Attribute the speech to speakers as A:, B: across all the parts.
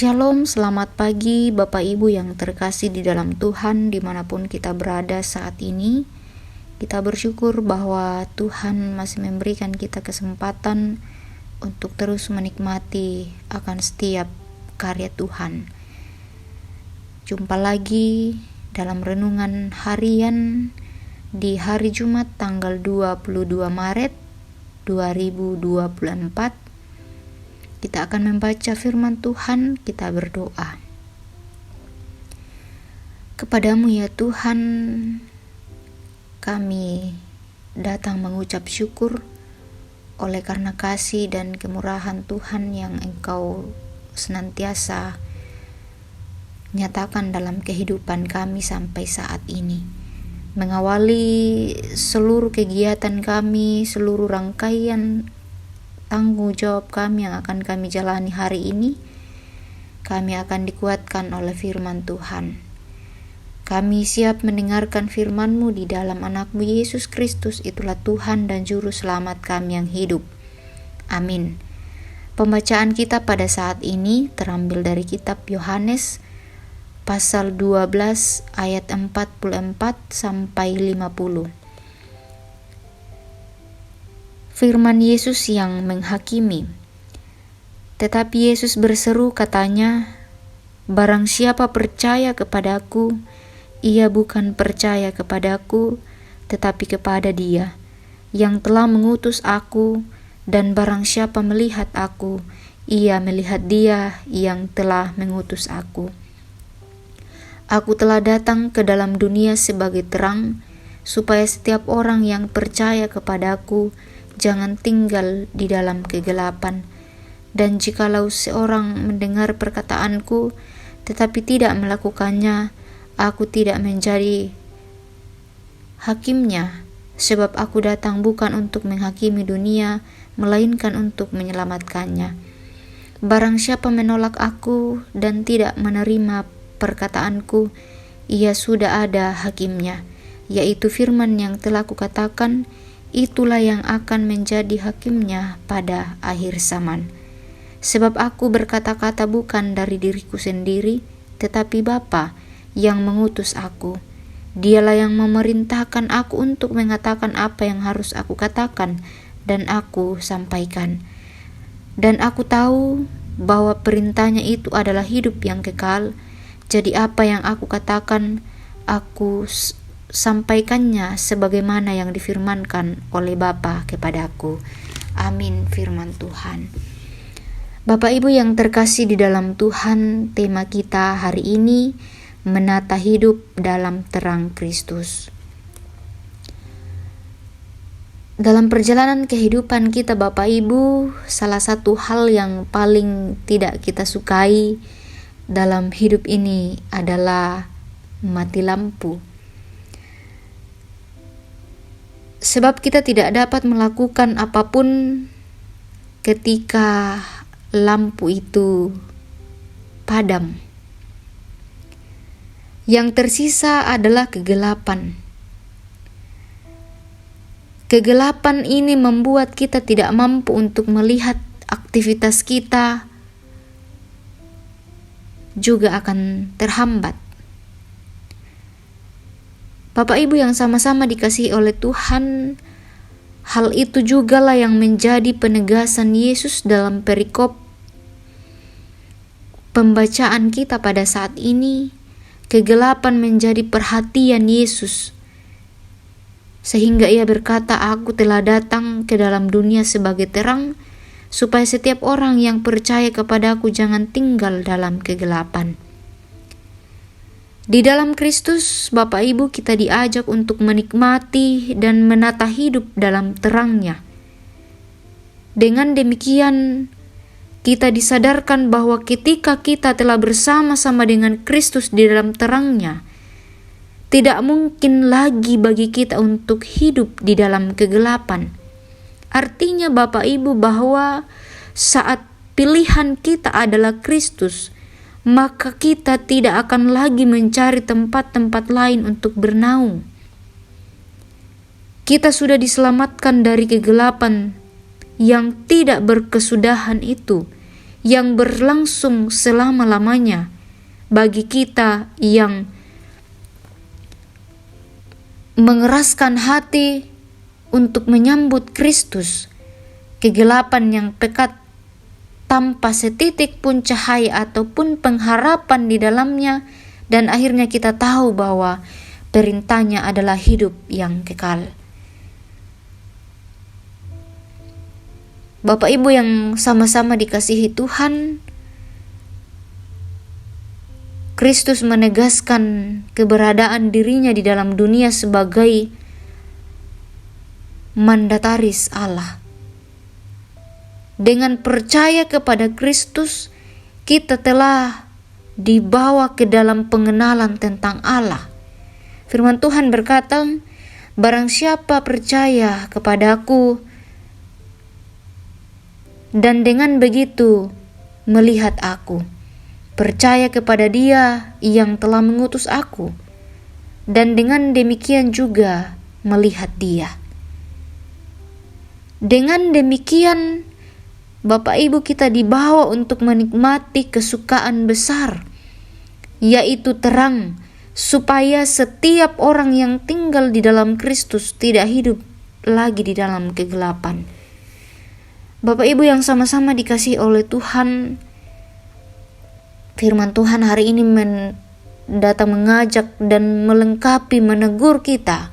A: Shalom, selamat pagi Bapak Ibu yang terkasih di dalam Tuhan dimanapun kita berada saat ini. Kita bersyukur bahwa Tuhan masih memberikan kita kesempatan untuk terus menikmati akan setiap karya Tuhan. Jumpa lagi dalam renungan harian di hari Jumat tanggal 22 Maret 2024. Kita akan membaca firman Tuhan, kita berdoa. Kepadamu ya Tuhan, kami datang mengucap syukur oleh karena kasih dan kemurahan Tuhan yang Engkau senantiasa nyatakan dalam kehidupan kami sampai saat ini. Mengawali seluruh kegiatan kami, seluruh rangkaian tanggung jawab kami yang akan kami jalani hari ini, kami akan dikuatkan oleh firman Tuhan. Kami siap mendengarkan firman-Mu di dalam anak-Mu Yesus Kristus, itulah Tuhan dan Juru Selamat kami yang hidup. Amin. Pembacaan kita pada saat ini terambil dari kitab Yohanes pasal 12 ayat 44 sampai 50. Firman Yesus yang menghakimi. Tetapi Yesus berseru katanya, "Barang siapa percaya kepadaku, ia bukan percaya kepadaku, tetapi kepada Dia yang telah mengutus aku, dan barang siapa melihat aku, ia melihat Dia yang telah mengutus aku. Aku telah datang ke dalam dunia sebagai terang, supaya setiap orang yang percaya kepadaku jangan tinggal di dalam kegelapan. Dan jikalau seorang mendengar perkataanku, tetapi tidak melakukannya, aku tidak menjadi hakimnya, sebab aku datang bukan untuk menghakimi dunia, melainkan untuk menyelamatkannya. Barang siapa menolak aku dan tidak menerima perkataanku, ia sudah ada hakimnya, yaitu firman yang telah kukatakan, itulah yang akan menjadi hakimnya pada akhir zaman. Sebab aku berkata-kata bukan dari diriku sendiri, tetapi Bapa yang mengutus aku. Dialah yang memerintahkan aku untuk mengatakan apa yang harus aku katakan dan aku sampaikan. Dan aku tahu bahwa perintahnya itu adalah hidup yang kekal. Jadi apa yang aku katakan, aku sampaikannya sebagaimana yang difirmankan oleh Bapa kepadaku. Amin. Firman Tuhan. Bapak Ibu yang terkasih di dalam Tuhan, tema kita hari ini menata hidup dalam terang Kristus. Dalam perjalanan kehidupan kita Bapak Ibu, salah satu hal yang paling tidak kita sukai dalam hidup ini adalah mati lampu. Sebab kita tidak dapat melakukan apapun ketika lampu itu padam. Yang tersisa adalah kegelapan. Kegelapan ini membuat kita tidak mampu untuk melihat aktivitas kita, juga akan terhambat. Bapak Ibu yang sama-sama dikasihi oleh Tuhan, hal itu jugalah yang menjadi penegasan Yesus dalam perikop pembacaan kita pada saat ini. Kegelapan menjadi perhatian Yesus, sehingga Ia berkata, "Aku telah datang ke dalam dunia sebagai terang, supaya setiap orang yang percaya kepadaku jangan tinggal dalam kegelapan." Di dalam Kristus, Bapak Ibu, kita diajak untuk menikmati dan menata hidup dalam terang-Nya. Dengan demikian, kita disadarkan bahwa ketika kita telah bersama-sama dengan Kristus di dalam terang-Nya, tidak mungkin lagi bagi kita untuk hidup di dalam kegelapan. Artinya Bapak Ibu bahwa saat pilihan kita adalah Kristus, maka kita tidak akan lagi mencari tempat-tempat lain untuk bernaung. Kita sudah diselamatkan dari kegelapan yang tidak berkesudahan itu, yang berlangsung selama-lamanya bagi kita yang mengeraskan hati untuk menyambut Kristus. Kegelapan yang pekat tanpa setitik pun cahaya ataupun pengharapan di dalamnya, dan akhirnya kita tahu bahwa perintahnya adalah hidup yang kekal. Bapak Ibu yang sama-sama dikasihi Tuhan, Kristus menegaskan keberadaan dirinya di dalam dunia sebagai mandataris Allah. Dengan percaya kepada Kristus, kita telah dibawa ke dalam pengenalan tentang Allah. Firman Tuhan berkata, "Barang siapa percaya kepadaku, dan dengan begitu melihat aku, percaya kepada Dia yang telah mengutus aku, dan dengan demikian juga melihat Dia." Dengan demikian, Bapak Ibu, kita dibawa untuk menikmati kesukaan besar, yaitu terang, supaya setiap orang yang tinggal di dalam Kristus tidak hidup lagi di dalam kegelapan. Bapak Ibu yang sama-sama dikasihi oleh Tuhan, firman Tuhan hari ini datang mengajak dan melengkapi, menegur kita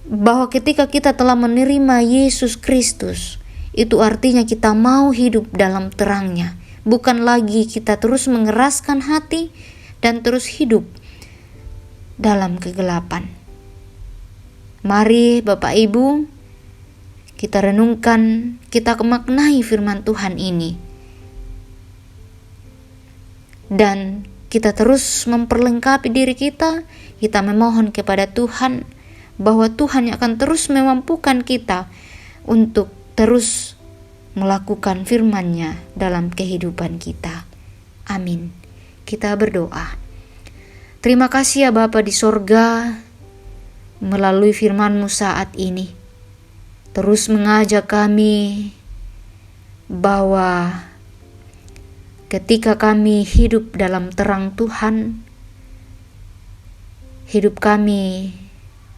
A: bahwa ketika kita telah menerima Yesus Kristus, itu artinya kita mau hidup dalam terangnya. Bukan lagi kita terus mengeraskan hati dan terus hidup dalam kegelapan. Mari Bapak Ibu, kita renungkan, kita maknai firman Tuhan ini. Dan kita terus memperlengkapi diri kita memohon kepada Tuhan bahwa Tuhan yang akan terus memampukan kita untuk terus melakukan firman-Nya dalam kehidupan kita. Amin. Kita berdoa. Terima kasih ya Bapa di sorga, melalui firman-Mu saat ini terus mengajak kami bahwa ketika kami hidup dalam terang Tuhan, hidup kami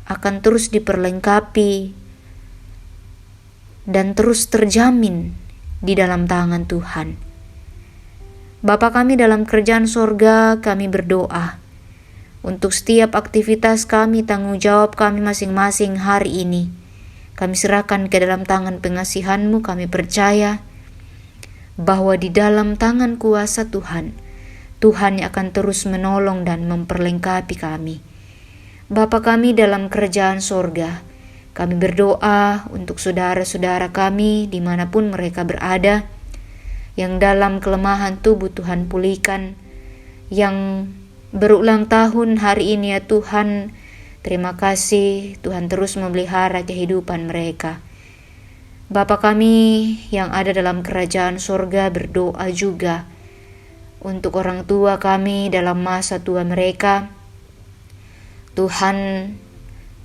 A: akan terus diperlengkapi dan terus terjamin di dalam tangan Tuhan. Bapa kami dalam kerajaan sorga, kami berdoa untuk setiap aktivitas kami, tanggung jawab kami masing-masing hari ini. Kami serahkan ke dalam tangan pengasihan-Mu. Kami percaya bahwa di dalam tangan kuasa Tuhan, Tuhan yang akan terus menolong dan memperlengkapi kami. Bapa kami dalam kerajaan sorga, kami berdoa untuk saudara-saudara kami dimanapun mereka berada, yang dalam kelemahan tubuh Tuhan pulihkan, yang berulang tahun hari ini ya Tuhan, terima kasih Tuhan terus memelihara kehidupan mereka. Bapa kami yang ada dalam kerajaan surga berdoa juga untuk orang tua kami dalam masa tua mereka. Tuhan,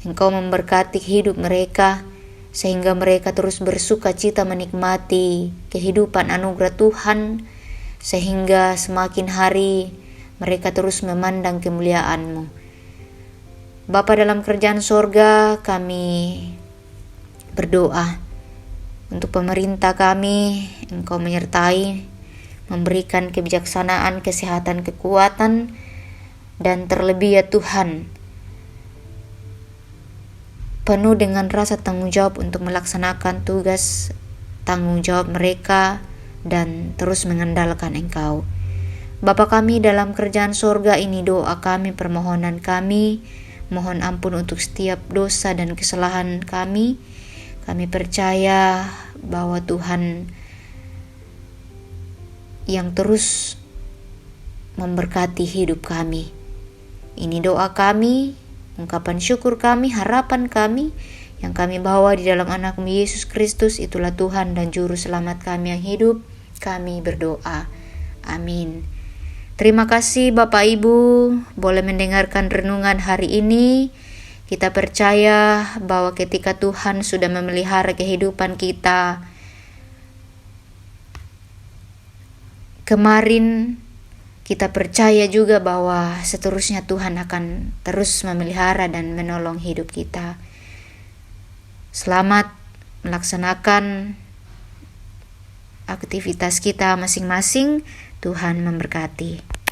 A: Engkau memberkati hidup mereka sehingga mereka terus bersuka cita menikmati kehidupan anugerah Tuhan, sehingga semakin hari mereka terus memandang kemuliaan-Mu. Bapa dalam kerajaan sorga, kami berdoa untuk pemerintah kami, Engkau menyertai, memberikan kebijaksanaan, kesehatan, kekuatan, dan terlebih ya Tuhan, penuh dengan rasa tanggung jawab untuk melaksanakan tugas tanggung jawab mereka dan terus mengandalkan Engkau. Bapa kami dalam kerajaan sorga, ini doa kami, permohonan kami. Mohon ampun untuk setiap dosa dan kesalahan kami. Kami percaya bahwa Tuhan yang terus memberkati hidup kami. Ini doa kami, ungkapan syukur kami, harapan kami yang kami bawa di dalam anak-Mu Yesus Kristus. Itulah Tuhan dan Juru Selamat kami yang hidup. Kami berdoa. Amin. Terima kasih Bapak Ibu boleh mendengarkan renungan hari ini. Kita percaya bahwa ketika Tuhan sudah memelihara kehidupan kita, kemarin, kita percaya juga bahwa seterusnya Tuhan akan terus memelihara dan menolong hidup kita. Selamat melaksanakan aktivitas kita masing-masing. Tuhan memberkati.